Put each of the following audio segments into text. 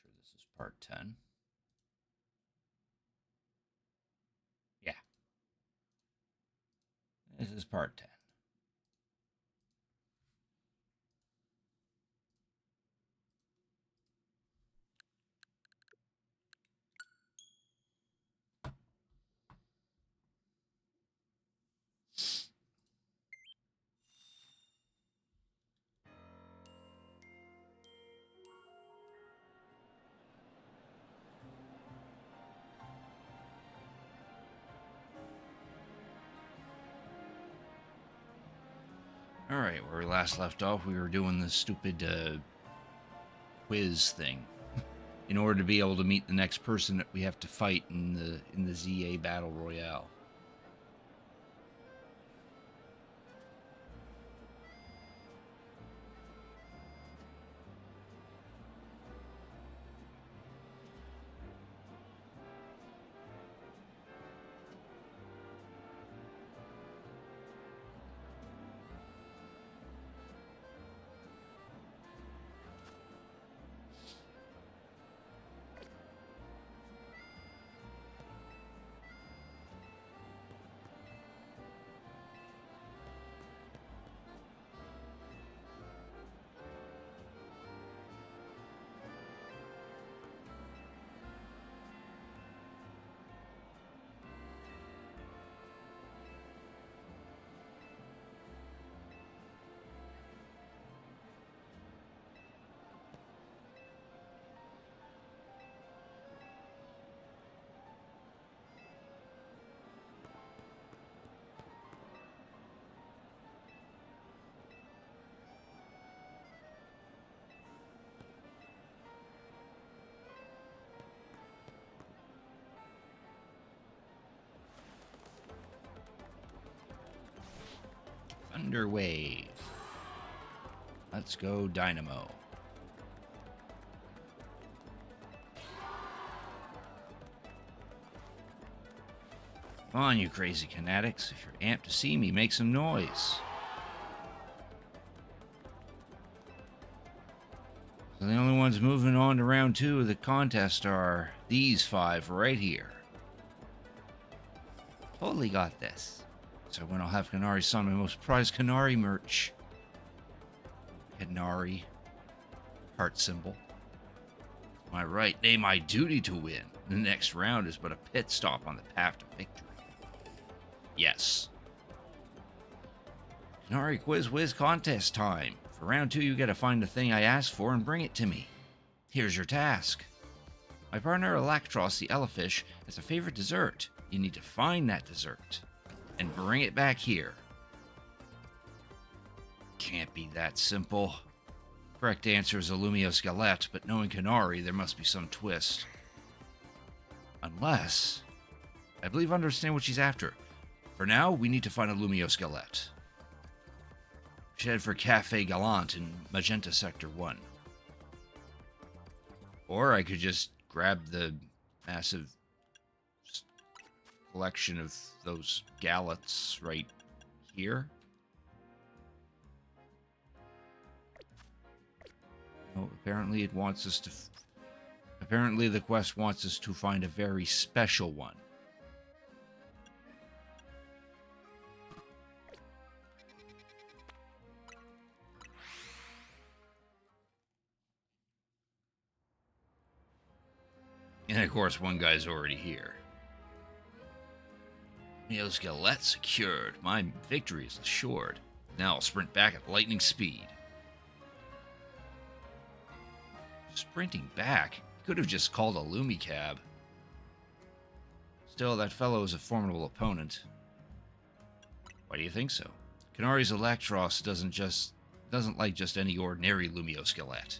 sure this is part 10. Yeah, this is part 10. All right, where we last left off, we were doing this stupid quiz thing. In order to be able to meet the next person that we have to fight in the ZA Battle Royale. Thunderwave. Let's go Dynamo. Come on, you crazy fanatics. If you're amped to see me, make some noise. So the only ones moving on to round 2 of the contest are these 5 right here. Totally got this. So when I'll have Canary sign my most prized Canary merch. Canary. Heart symbol. My right, nay, my duty to win. The next round is but a pit stop on the path to victory. Yes. Canary Quiz Whiz contest time. For round 2, you gotta find the thing I asked for and bring it to me. Here's your task. My partner Electros, the Elefish, has a favorite dessert. You need to find that dessert and bring it back here. Can't be that simple. Correct answer is a Lumio Skelette, but knowing Canary, there must be some twist. Unless, I believe I understand what she's after. For now, we need to find a Lumio Skelette. We should head for Cafe Gallant in Magenta Sector 1. Or I could just grab the massive collection of those Gallets right here. Oh, apparently it wants us to... Apparently the quest wants us to find a very special one. And of course, one guy's already here. Skelette secured. My victory is assured. Now I'll sprint back at lightning speed. Sprinting back? He could have just called a Lumicab. Still, that fellow is a formidable opponent. Why do you think so? Canary's Electros doesn't like just any ordinary Lumio Skelette.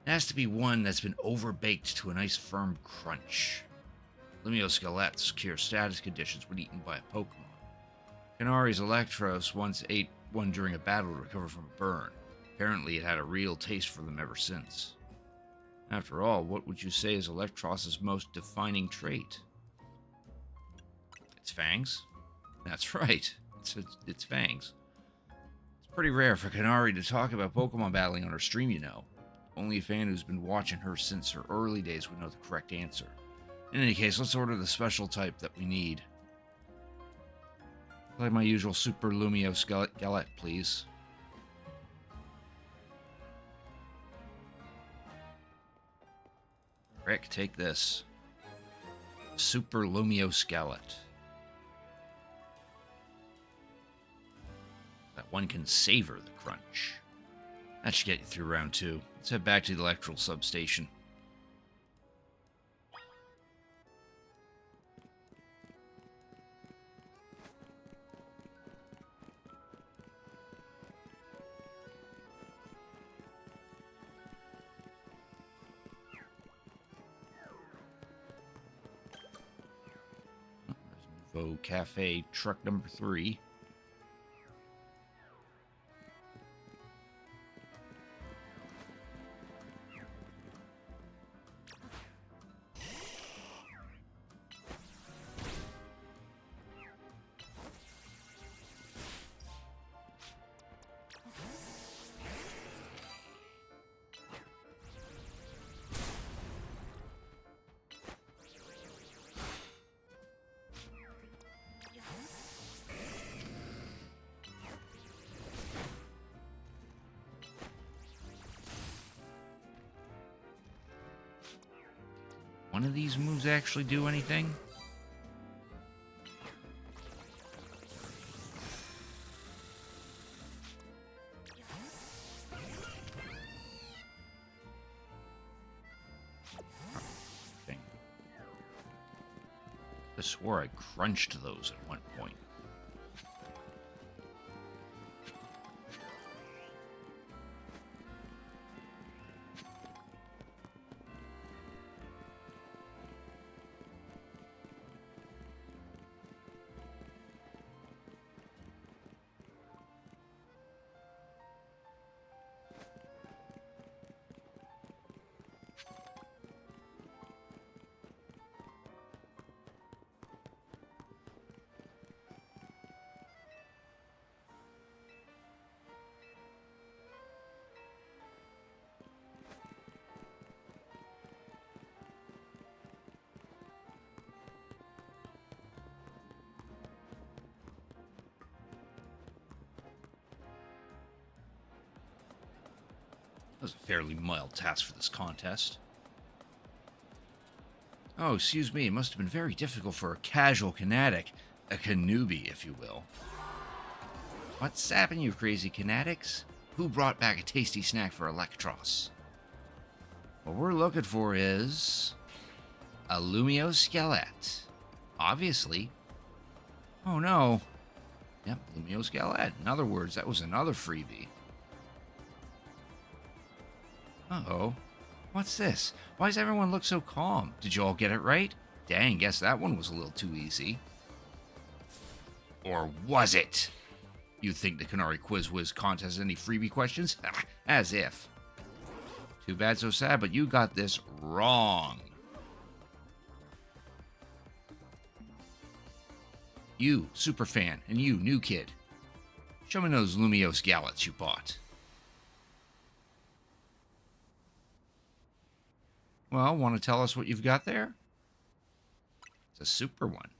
It has to be one that's been overbaked to a nice firm crunch. Lumio Skelettes secure status conditions when eaten by a Pokemon. Canary's Electros once ate one during a battle to recover from a burn. Apparently it had a real taste for them ever since. After all, what would you say is Electros' most defining trait? Its fangs? That's right, it's fangs. It's pretty rare for Canary to talk about Pokemon battling on her stream, you know. Only a fan who's been watching her since her early days would know the correct answer. In any case, let's order the special type that we need. Like my usual Super Lumio Skelet, please. Rick, take this. Super Lumio Skelet. That one can savor the crunch. That should get you through round 2. Let's head back to the electrical substation. Nouveau Cafe truck number 3. One of these moves actually do anything? I swore I crunched those at one point. That was a fairly mild task for this contest. Oh, excuse me, it must have been very difficult for a casual Kinetic, a Kanubi, if you will. What's sapping you, crazy Kinetics? Who brought back a tasty snack for Electros? What we're looking for is a Lumio Skelet. Obviously. Oh no. Yep, Lumio Skelet. In other words, that was another freebie. Uh-oh. What's this? Why does everyone look so calm? Did you all get it right? Dang, guess that one was a little too easy. Or was it? You think the Canary Quiz Whiz contest has any freebie questions? As if. Too bad, so sad, but you got this wrong. You, superfan, and you, new kid. Show me those Lumio Skelets you bought. Well, want to tell us what you've got there? It's a super one.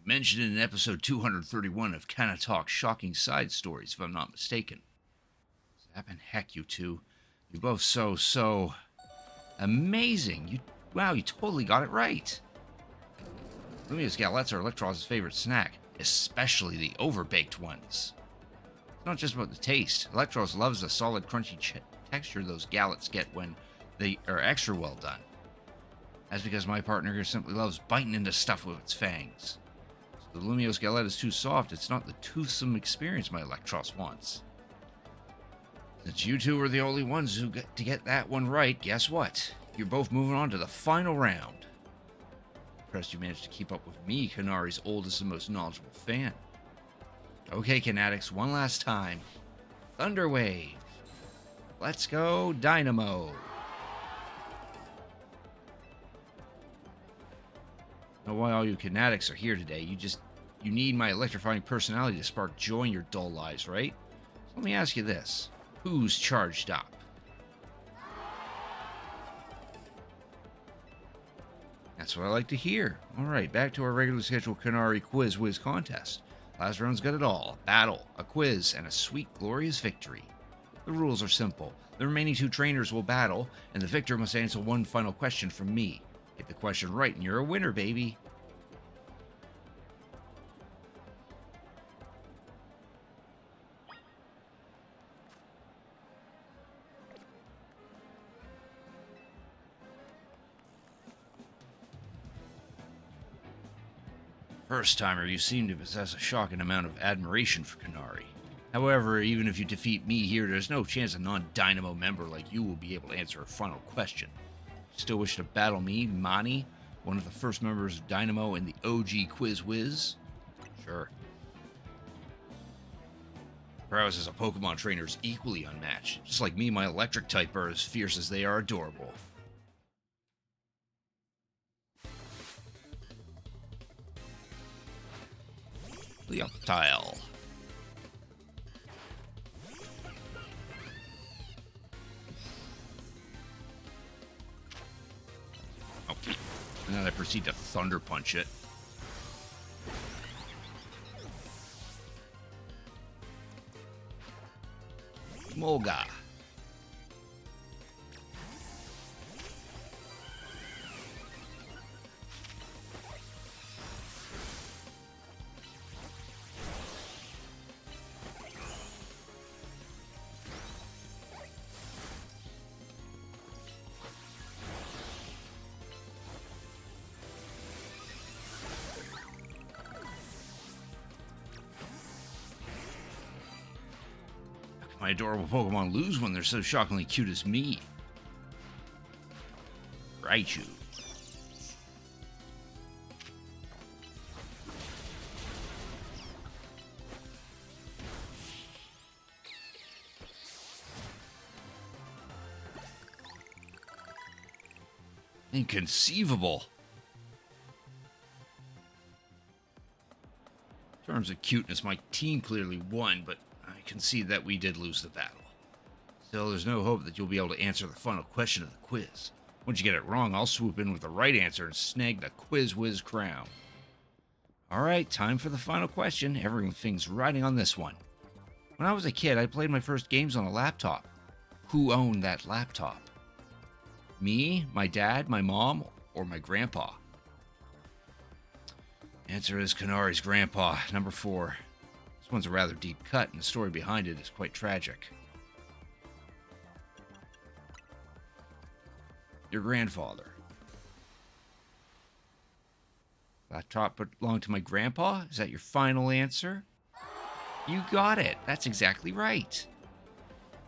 Mentioned in episode 231 of Kinda Talk Shocking Side Stories, if I'm not mistaken. Zap and heck, you two. You're both so amazing. Wow, you totally got it right. Lumio Skelets are Electros' favorite snack, especially the overbaked ones. It's not just about the taste. Electros loves the solid, crunchy texture those gallets get when they are extra well done. That's because my partner here simply loves biting into stuff with its fangs. So the Lumio Skelet is too soft, it's not the toothsome experience my Electros wants. Since you two were the only ones who get to get that one right, guess what? You're both moving on to the final round. Impressed you managed to keep up with me, Canari's oldest and most knowledgeable fan. Okay, Kinetics, one last time. Thunderwave. Let's go, Dynamo. Know why all you Kinetics are here today. You need my electrifying personality to spark joy in your dull lives, right? So let me ask you this. Who's charged up? That's what I like to hear. Alright, back to our regularly scheduled Canary Quiz Whiz contest. Last round's got it all. A battle, a quiz, and a sweet, glorious victory. The rules are simple. The remaining 2 trainers will battle, and the victor must answer one final question from me. Get the question right and you're a winner, baby. First timer, you seem to possess a shocking amount of admiration for Canary. However, even if you defeat me here, there's no chance a non-Dynamo member like you will be able to answer a final question. Still wish to battle me, Mani, one of the first members of Dynamo in the OG Quiz Whiz? Sure. Prowess as a Pokemon trainer is equally unmatched. Just like me, my electric type are as fierce as they are adorable. Leoptile. Oh. And then I proceed to Thunder Punch it. Molga. My adorable Pokemon lose when they're so shockingly cute as me. Raichu. Inconceivable. In terms of cuteness, my team clearly won, but I concede that we did lose the battle. Still, there's no hope that you'll be able to answer the final question of the quiz. Once you get it wrong, I'll swoop in with the right answer and snag the Quiz Whiz crown. Alright, time for the final question. Everything's riding on this one. When I was a kid, I played my first games on a laptop. Who owned that laptop? Me, my dad, my mom, or my grandpa? Answer is Canari's grandpa, number 4. This one's a rather deep cut, and the story behind it is quite tragic. Your grandfather. Laptop belonged to my grandpa? Is that your final answer? You got it. That's exactly right.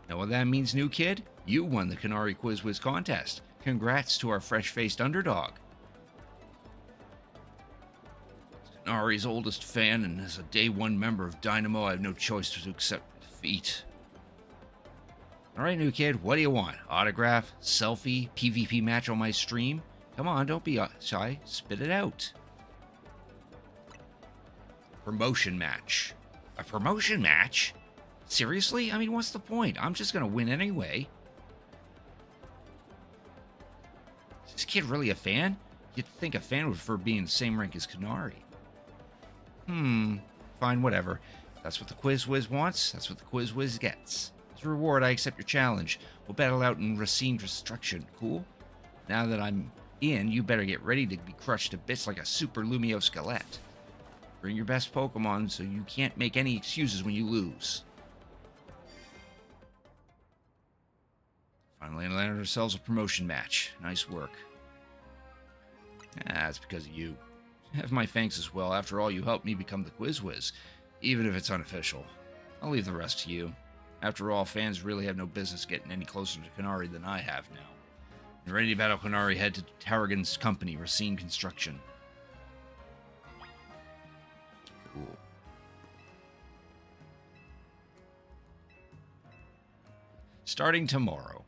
Know what that means, new kid? You won the Canary Quiz Whiz contest. Congrats to our fresh-faced underdog. Canari's oldest fan, and as a day 1 member of Dynamo, I have no choice to accept defeat. Alright, new kid, what do you want? Autograph? Selfie? PvP match on my stream? Come on, don't be shy. Spit it out. Promotion match. A promotion match? Seriously? I mean, what's the point? I'm just gonna win anyway. Is this kid really a fan? You'd think a fan would prefer being the same rank as Canary. Fine, whatever. If that's what the Quiz Whiz wants, that's what the Quiz Whiz gets. As a reward, I accept your challenge. We'll battle out in Racine Destruction. Cool? Now that I'm in, you better get ready to be crushed to bits like a Super Lumio Skelette. Bring your best Pokemon so you can't make any excuses when you lose. Finally, landed ourselves a promotion match. Nice work. That's because of you. Have my thanks as well. After all, you helped me become the Quiz Whiz, even if it's unofficial. I'll leave the rest to you. After all, fans really have no business getting any closer to Canary than I have now. You're ready to battle Canary, head to Tarragon's company, Racine Construction. Cool. Starting tomorrow.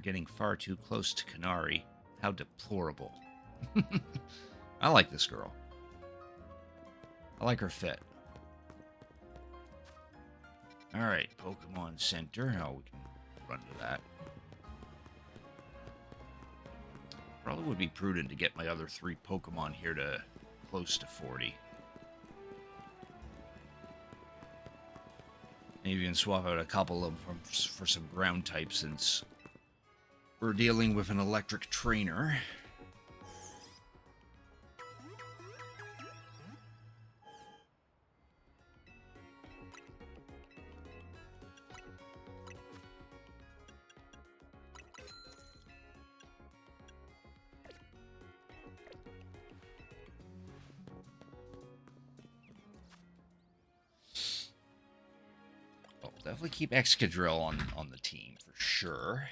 getting far too close to Canary. How deplorable. I like this girl. I like her fit. Alright, Pokemon Center. How we can run to that. Probably would be prudent to get my other 3 Pokemon here to close to 40. Maybe even swap out a couple of them for some ground types since we're dealing with an electric trainer. Definitely keep Excadrill on the team for sure.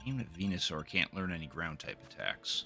Shame that Venusaur can't learn any ground type attacks.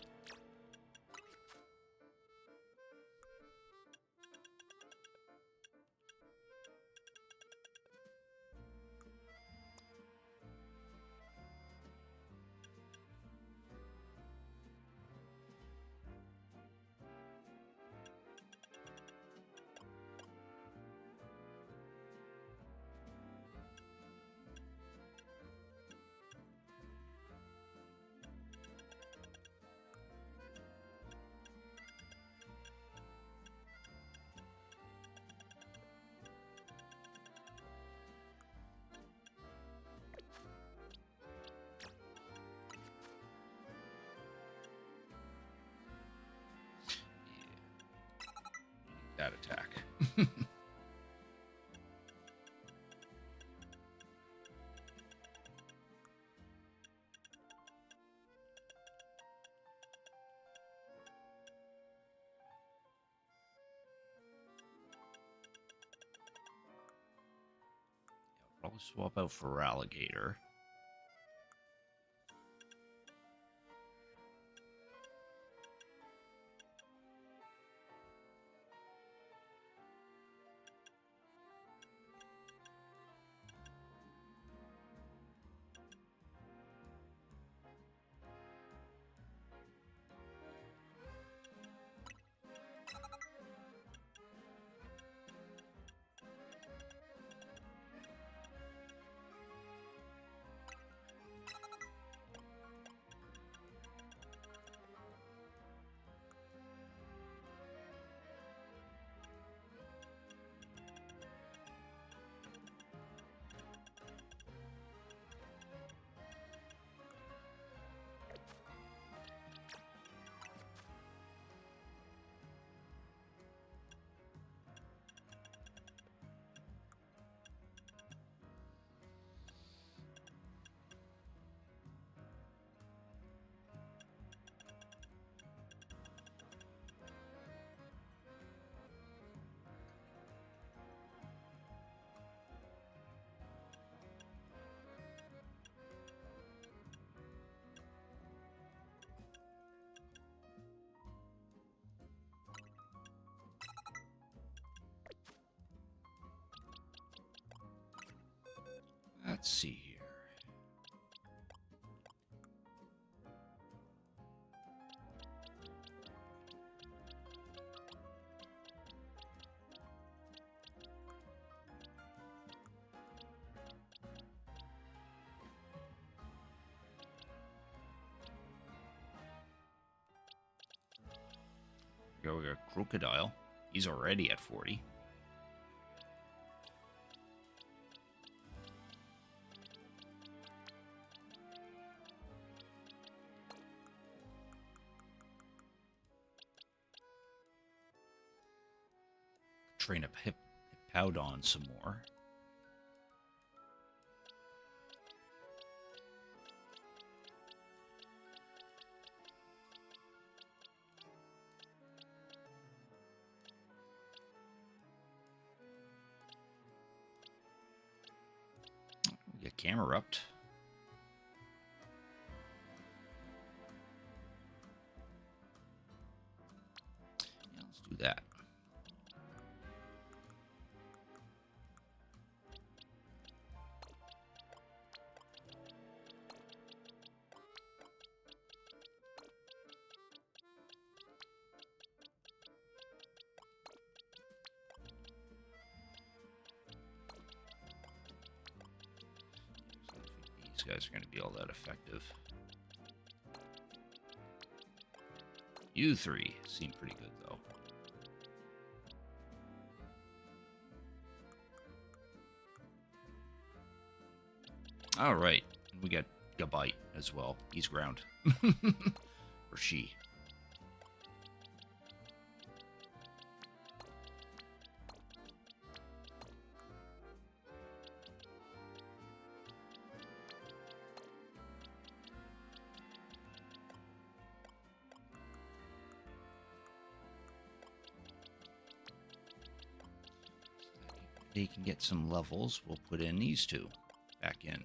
That attack. Probably swap out for Alligator. Let's see here. Here we got Crocodile. He's already at 40. Train up Powdon some more. We get Camerupt. Yeah, let's do that. These guys are going to be all that effective. You three seem pretty good, though. All right. We got Gabite as well. He's ground. Or she. They can get some levels. We'll put in these two back in.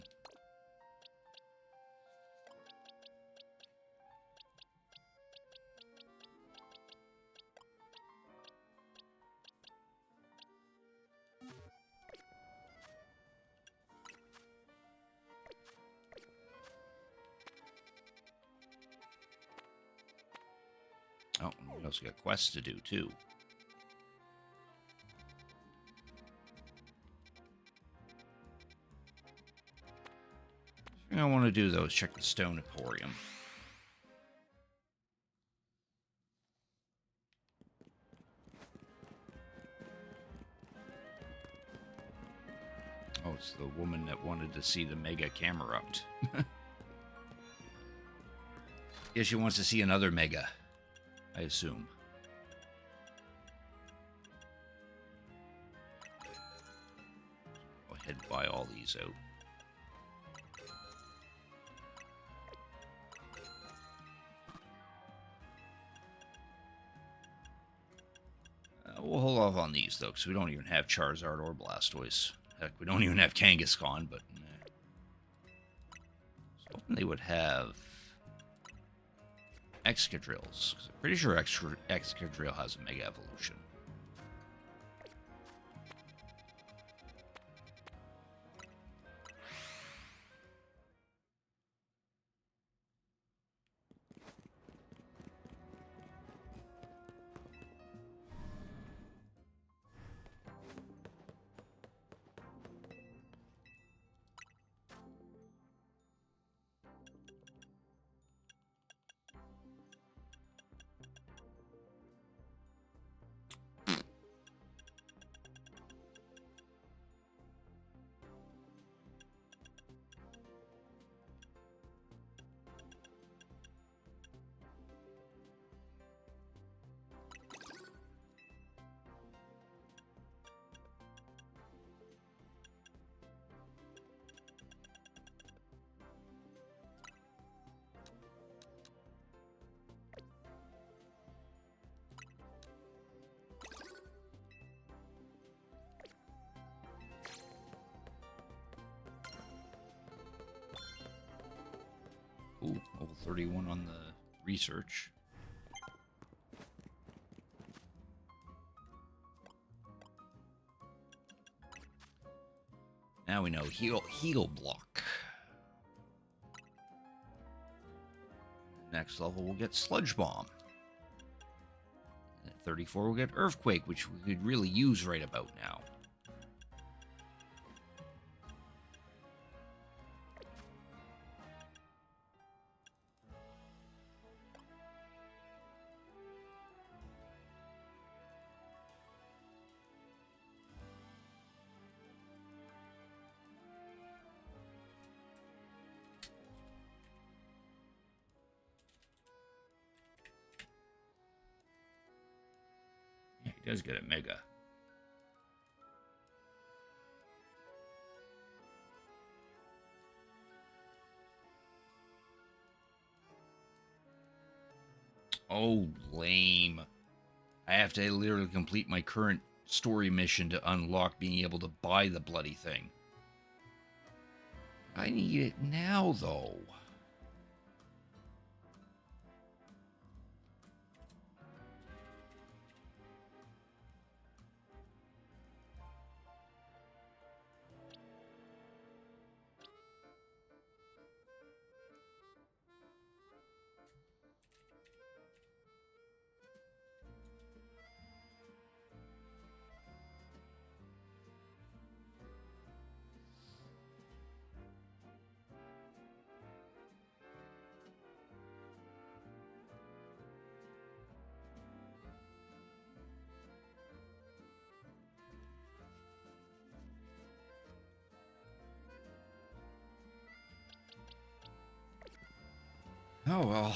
Oh, and we also got quests to do, too. What I want to do, though, is check the Stone Emporium. Oh, it's the woman that wanted to see the Mega Camerupt. Yeah, she wants to see another Mega, I assume. Go ahead and buy all these out. We'll hold off on these, though, because we don't even have Charizard or Blastoise. Heck, we don't even have Kangaskhan, but... I was hoping they would have... Excadrills. I'm pretty sure Excadrill has a Mega Evolution. Ooh, level 31 on the research. Now we know heal block. Next level we'll get Sludge Bomb. And at 34 we'll get Earthquake, which we could really use right about now. Yeah, he does get a Mega. Oh, lame. I have to literally complete my current story mission to unlock being able to buy the bloody thing. I need it now, though. Oh, well.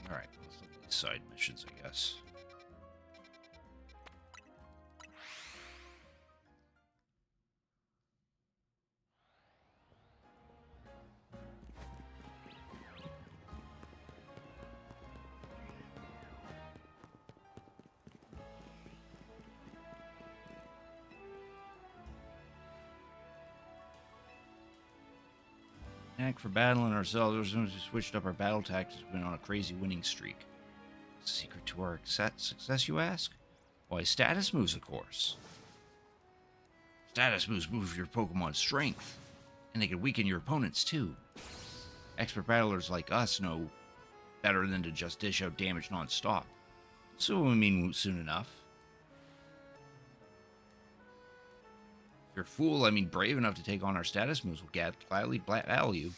Alright, let's look at these side missions, I guess. Knack for battling ourselves. We switched up our battle tactics. We've been on a crazy winning streak. Secret to our success, you ask? Why, status moves, of course. Status moves move your Pokemon's strength, and they can weaken your opponents too. Expert battlers like us know better than to just dish out damage non-stop. So we mean soon enough. If you're a fool, I mean brave enough to take on our status moves, will gladly battle you.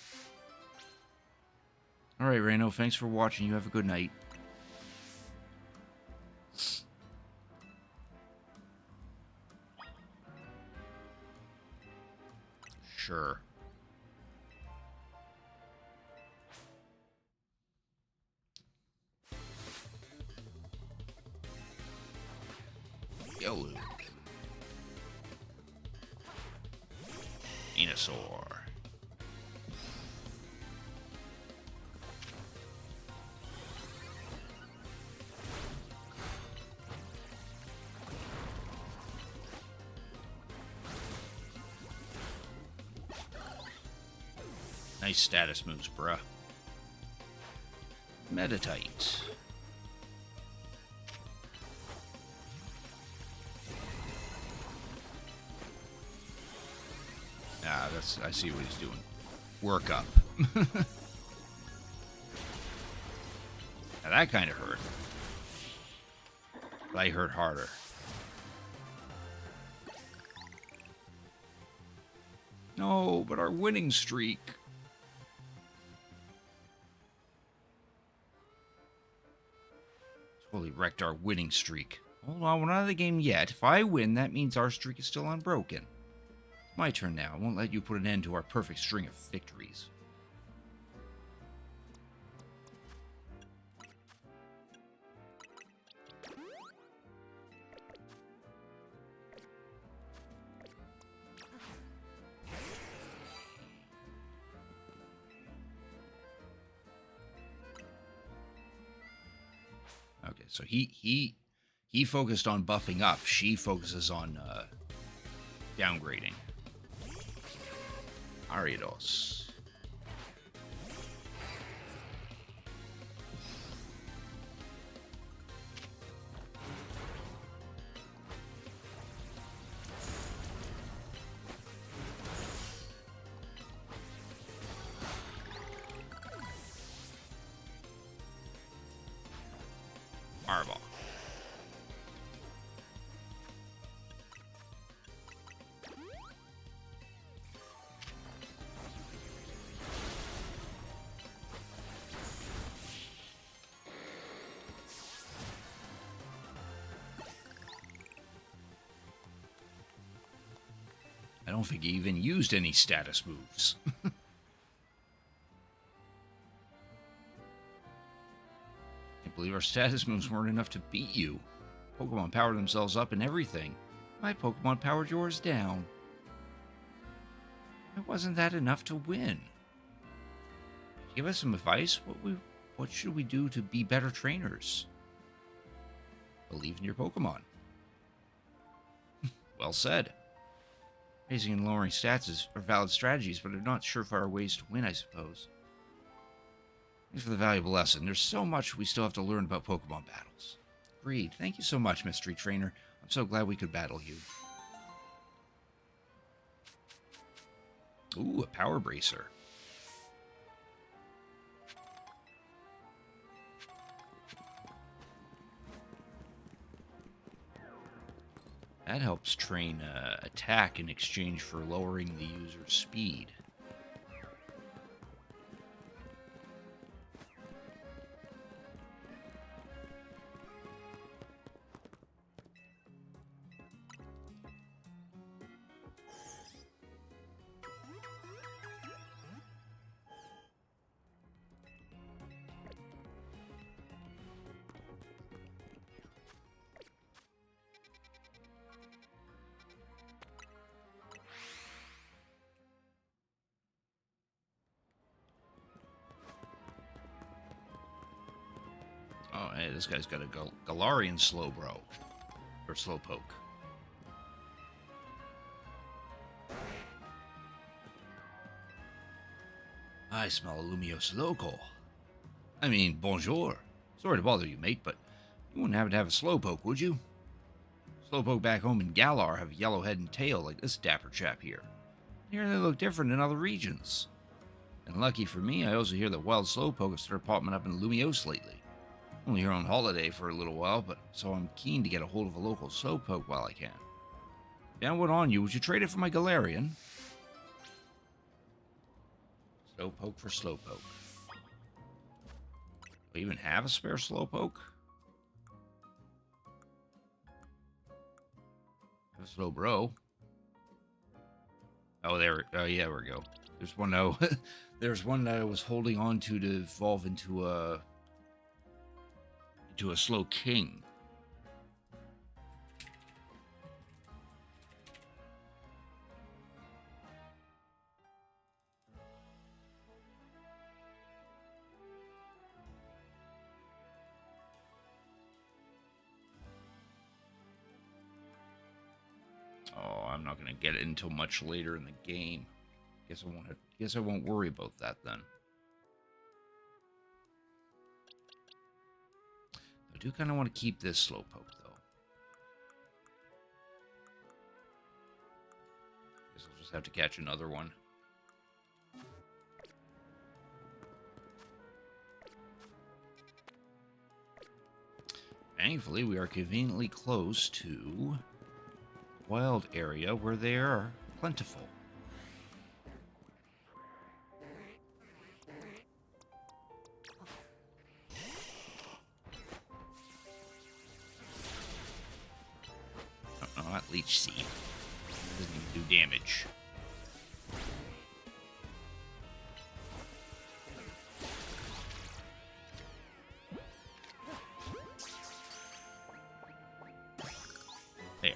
Alright, Reno, thanks for watching. You have a good night. Sure. Yellow. Venusaur. Nice status moves, bruh. Meditite. I see what he's doing. Work up. Now that kind of hurt. But I hurt harder. No, but our winning streak. Totally wrecked our winning streak. Hold on, we're not out of the game yet. If I win, that means our streak is still unbroken. My turn now. I won't let you put an end to our perfect string of victories. Okay, so he focused on buffing up. She focuses on downgrading. Ariados. Fireball. I don't think he even used any status moves. Can't believe our status moves weren't enough to beat you. Pokemon powered themselves up and everything. My Pokemon powered yours down. Why wasn't that enough to win? Give us some advice. What should we do to be better trainers? Believe in your Pokemon. Well said. Raising and lowering stats are valid strategies, but they're not surefire ways to win, I suppose. Thanks for the valuable lesson. There's so much we still have to learn about Pokemon battles. Agreed. Thank you so much, Mystery Trainer. I'm so glad we could battle you. Ooh, a Power Bracer. That helps train attack in exchange for lowering the user's speed. Oh, hey, this guy's got a Galarian Slowbro. Or Slowpoke. I smell a Lumiose Loco. I mean, bonjour. Sorry to bother you, mate, but you wouldn't happen to have a Slowpoke, would you? Slowpoke back home in Galar have a yellow head and tail like this dapper chap here. Here they look different in other regions. And lucky for me, I also hear that wild Slowpoke have started popping up in Lumiose lately. Only here on holiday for a little while, but so I'm keen to get a hold of a local Slowpoke while I can. Down what on you, would you trade it for my Galarian? Slowpoke for Slowpoke. Do I even have a spare Slowpoke? A Slowbro. Oh, there. Oh, yeah, there we go. There's one. Oh, there's one that I was holding on to evolve into a Slow King. Oh, I'm not going to get it until much later in the game. Guess I won't worry about that then. I do kind of want to keep this Slowpoke, though. Guess I'll just have to catch another one. Thankfully, we are conveniently close to a wild area where they are plentiful. Oh, that leech seed doesn't even do damage. There.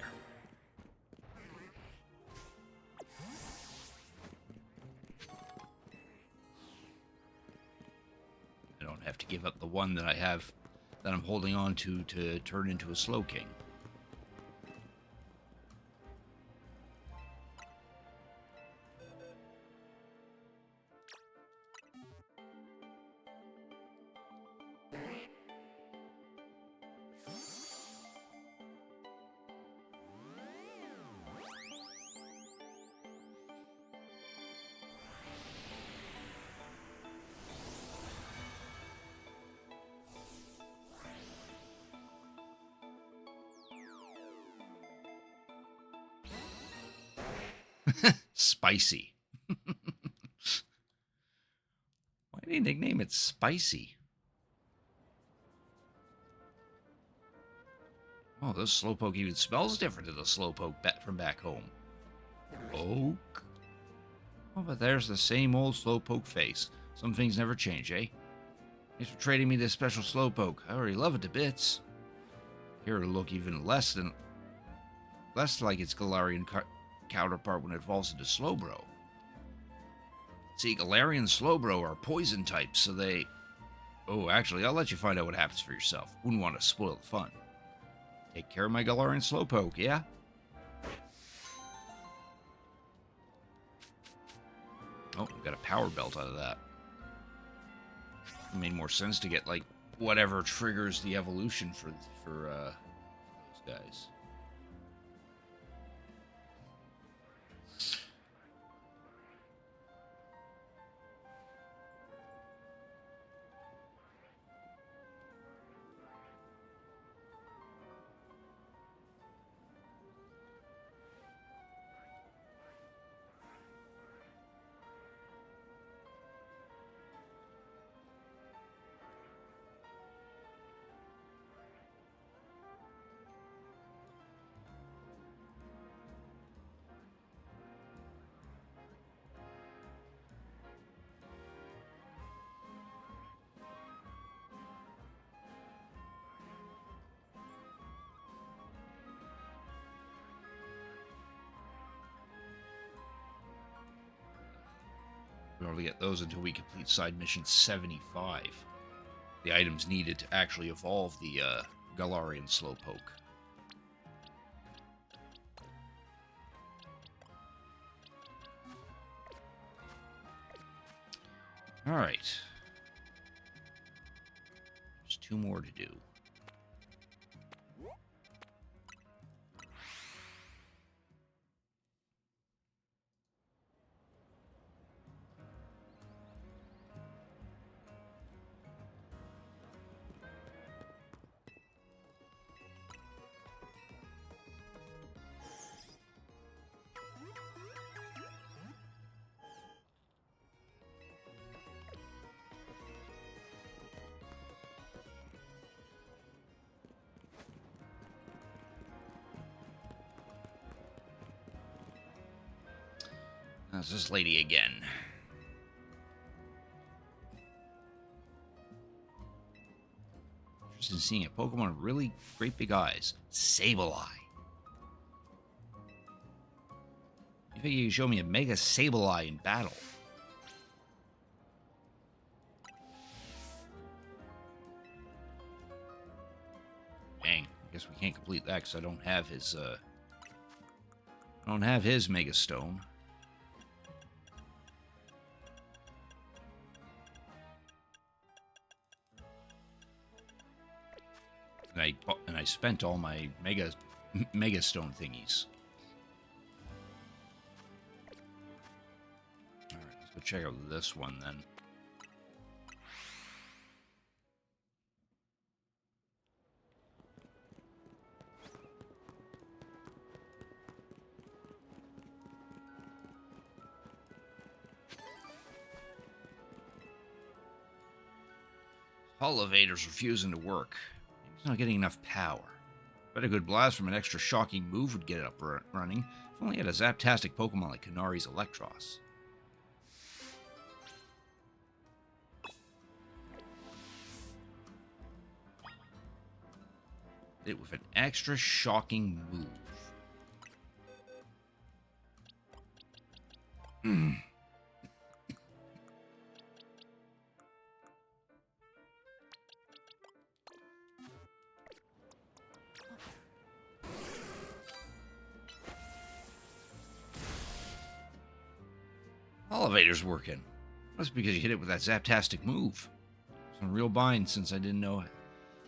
I don't have to give up the one that I have that I'm holding on to turn into a Slow King. Spicy. Why did he nickname it Spicy? Oh, this Slowpoke even smells different than the Slowpoke from back home. Oak. Oh, but there's the same old Slowpoke face. Some things never change, eh? Thanks for trading me this special Slowpoke. I already love it to bits. Here it'll look even less like its Galarian counterpart when it falls into Slowbro. See, Galarian and Slowbro are poison types, so they... Oh, actually, I'll let you find out what happens for yourself. Wouldn't want to spoil the fun. Take care of my Galarian Slowpoke, yeah? Oh, we got a power belt out of that. It made more sense to get, like, whatever triggers the evolution for those guys. We don't get those until we complete side mission 75. The items needed to actually evolve the Galarian Slowpoke. Alright. There's 2 more to do. That's this lady again. Interested in seeing a Pokemon with really great big eyes. Sableye. You think you can show me a Mega Sableye in battle? Dang, I guess we can't complete that because I don't have his Mega Stone. And I spent all my Mega Stone thingies. All right, let's go check out this one then. Elevator's refusing to work. Maybe he's not getting enough power. Bet a good blast from an extra shocking move would get it up running. If only he had a Zaptastic Pokemon like Canari's Electros. It with an extra shocking move. Elevator's working. That's because you hit it with that Zaptastic move. I was in a real bind since I didn't know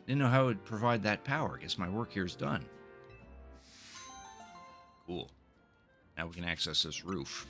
how it would provide that power. Guess my work here is done. Cool. Now we can access this roof.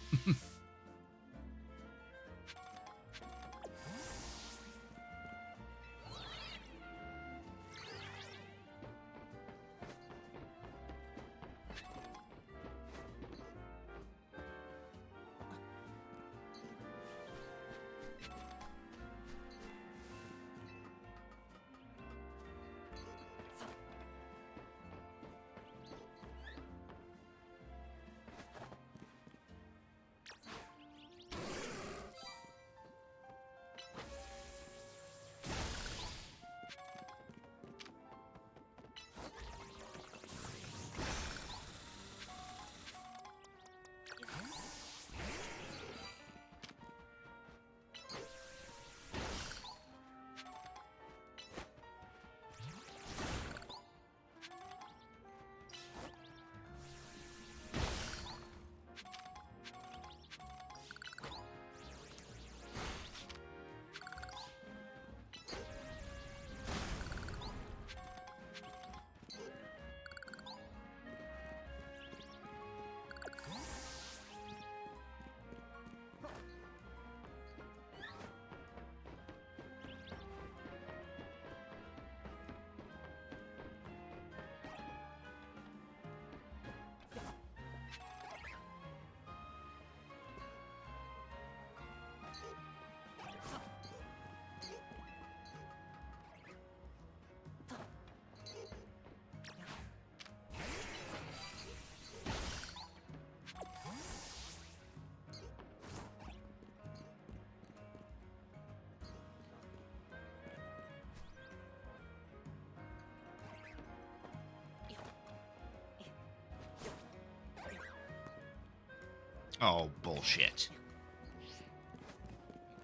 Oh, bullshit.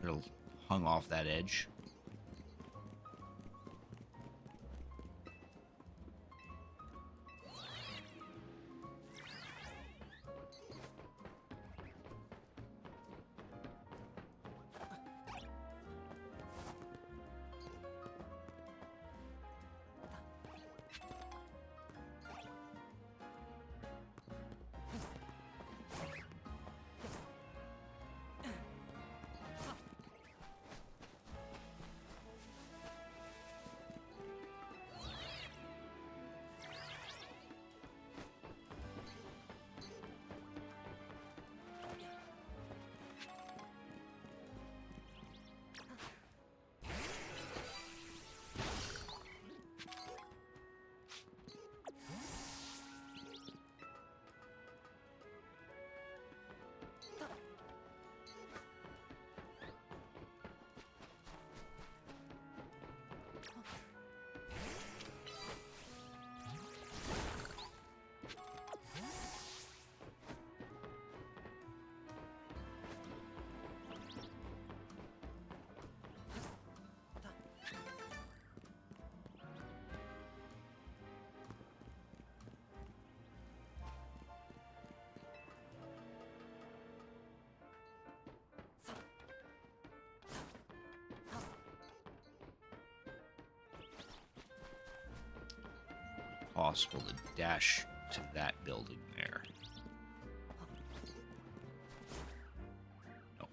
It'll hung off that edge. Possible to dash to that building there. No.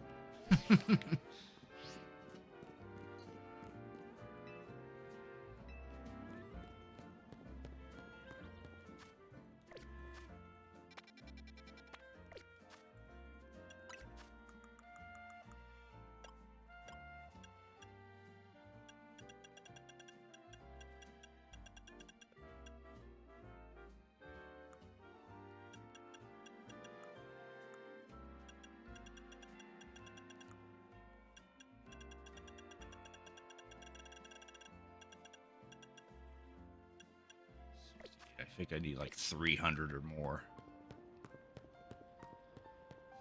think I need like 300 or more.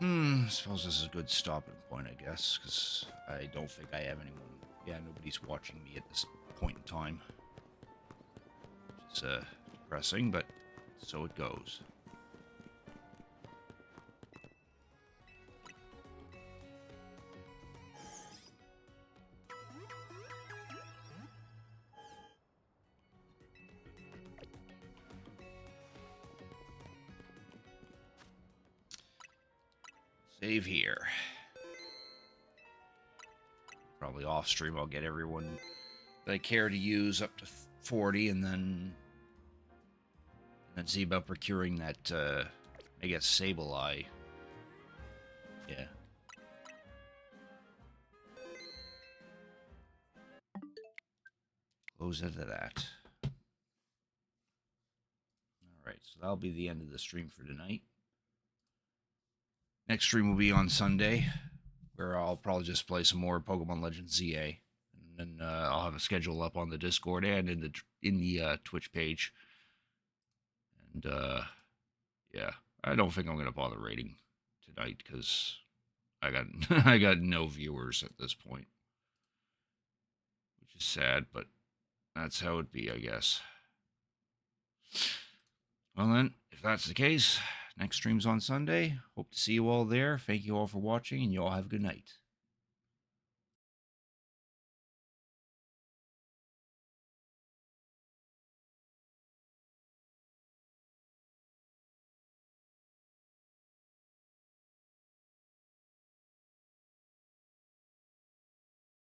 I suppose this is a good stopping point, I guess, because I don't think I have anyone. Yeah, nobody's watching me at this point in time. Which is depressing, but so it goes. Save here. Probably off stream I'll get everyone that I care to use up to 40 and then see about procuring that I guess Sableye. Yeah. Close out of that. Alright, so that'll be the end of the stream for tonight. Next stream will be on Sunday, where I'll probably just play some more Pokemon Legends ZA, and then I'll have a schedule up on the Discord and in the Twitch page. And yeah, I don't think I'm gonna bother rating tonight because I got I got no viewers at this point, which is sad, but that's how it be, I guess. Well then, if that's the case, next stream's on Sunday. Hope to see you all there. Thank you all for watching, and you all have a good night.